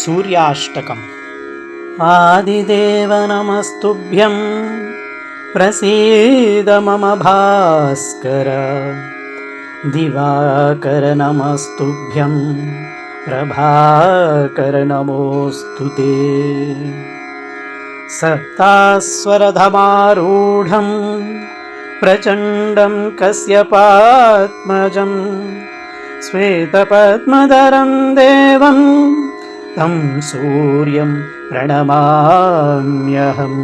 सूर्याष्टकम्। आदिदेव नमस्तुभ्यं प्रसीद मम भास्कर। दिवाकर नमस्तुभ्यं प्रभाकर नमोऽस्तु ते। सप्तास्वरधमारूढं प्रचण्डं कश्यपात्मजं श्वेतपद्मधरं देवं तं सूर्यं प्रणमाम्यहं।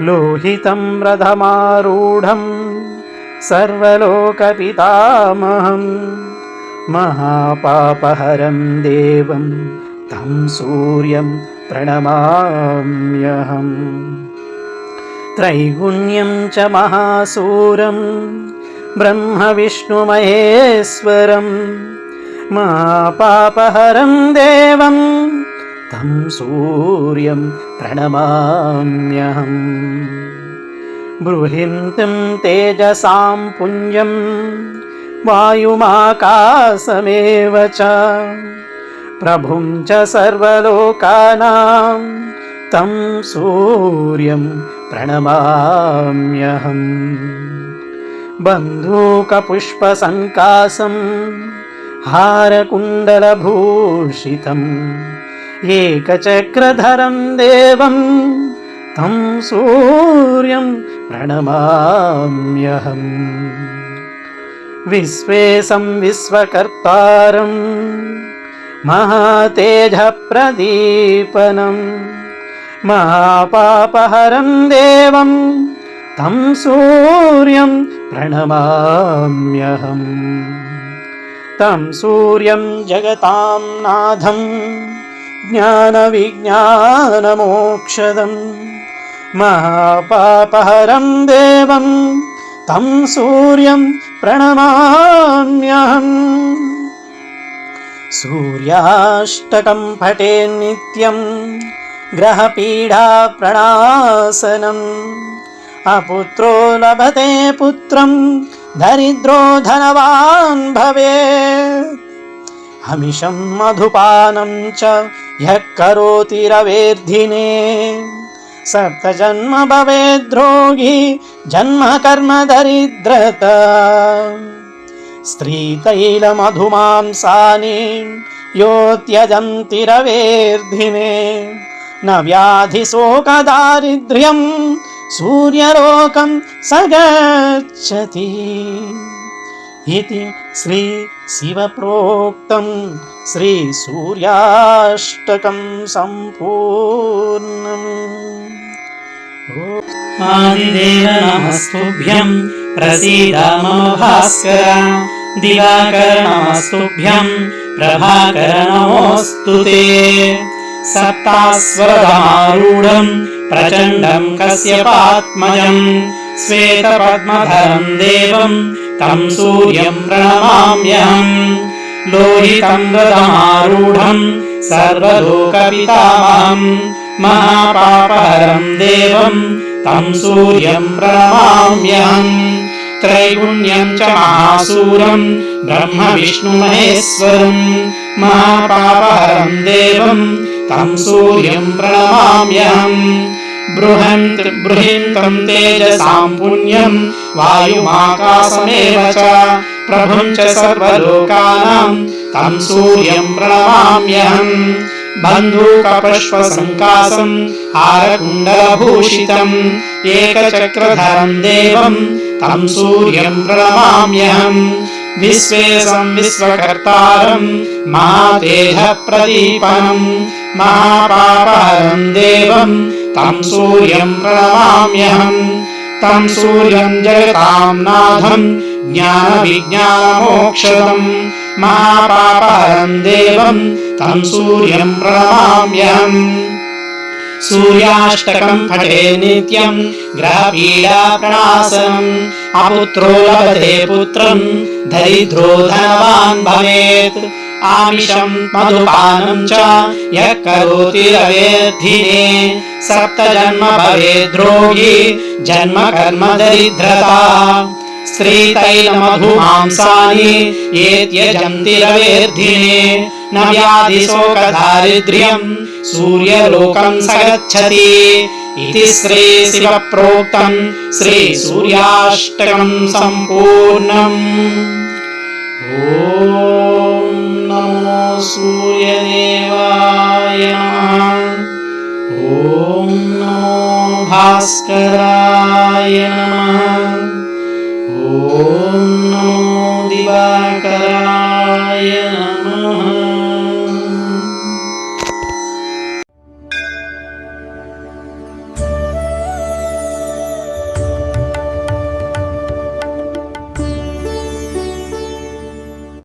लोहितं रथमारूढं सर्वलोकपितामहं महापापहरं देवं तं सूर्यं प्रणमाम्यहं। त्रैगुण्यं च महासूरं ब्रह्म विष्णुमहेश्वरं महापापहरं देवं तं सूर्यं प्रणमाम्यहं। बृहन्तं तेजसां पुञ्जं वायुमाकाशमेव च प्रभुं च सर्वलोकानां तं सूर्यं प्रणमाम्यहम्। बन्धूकपुष्पसङ्काशं हारकुण्डलभूषितम् एकचक्रधरं देवं तं सूर्यं प्रणमाम्यहम्। विश्वेशं विश्वकर्तारं महातेजप्रदीपनं महापापहरं देवं तं सूर्यं प्रणमाम्यहम्। तं सूर्यं जगतां नाथं ज्ञानविज्ञानमोक्षदं महापापहरं देवं तं सूर्यं प्रणमाम्यहम्। सूर्याष्टकं पठे नित्यं ग्रहपीडाप्रणाशनम् अपुत्रो लभते पुत्रं दरिद्रो धनवान् भवेत्। हमिषं मधुपानं च यः करोति रवेर्धिने सप्तजन्म भवेद्रोगी जन्म कर्म दरिद्रता। स्त्रीतैलमधुमांसानि यो त्यजन्ति रवेर्धिने न व्याधिशोकदारिद्र्यं सूर्यलोकं स गच्छति। इति श्री शिवप्रोक्तं श्री सूर्याष्टकं सम्पूर्णम्। आदिदेव नमस्तुभ्यं प्रसीद मम भास्कर। दिवाकर नमस्तुभ्यं प्रभाकर नमोऽस्तु ते। सप्तास्वरधमारूढं प्रचण्डं कश्यपात्मजं श्वेतपद्मधरं देवं तं सूर्यं प्रणमाम्यहं। लोहितं रथमारूढं सर्वलोकपितामहं महापापहरं देवं तं सूर्यं प्रणमाम्यहं। त्रैगुण्यं च महासूरं ब्रह्म विष्णुमहेश्वरं महापापहरं देवं तं सूर्यं प्रणमाम्यहं। बृहन्तं तेजसां पुण्यं वायुमाकाशमेव च प्रभुं च सर्वलोकानां तं सूर्यं प्रणमाम्यहम्। बन्धूकपुष्पसङ्काशं हारकुण्डलभूषितम् एकचक्रधरं देवं तं सूर्यं प्रणमाम्यहम्। विश्वेशं विश्वकर्तारं महातेजप्रदीपनं महापापहरं देवं तं सूर्यं प्रणमाम्यहम्। तं सूर्यं जगतां नाथं ज्ञानविज्ञानमोक्षदं महापापहरं देवं तं सूर्यं प्रणमाम्यहम्। सूर्याष्टकं पठे नित्यं ग्रहपीडाप्रणाशनम् अपुत्रो लभते पुत्रं दरिद्रो धनवान् भवेत्। आमिषं मधुपानं च यः करोति रवेर्धिने सप्तजन्म भवेद्रोगी जन्म कर्म दरिद्रता। स्त्रीतैलमधुमांसानि ये त्यजन्ति रवेर्धिने न व्याधिशोकदारिद्र्यं सूर्यलोकं स गच्छति इति श्री शिवप्रोक्तं श्री सूर्याष्टकं सम्पूर्णम्। ॐ नमो सूर्यदेवाय नमः। ॐ नमो भास्कराय नमः।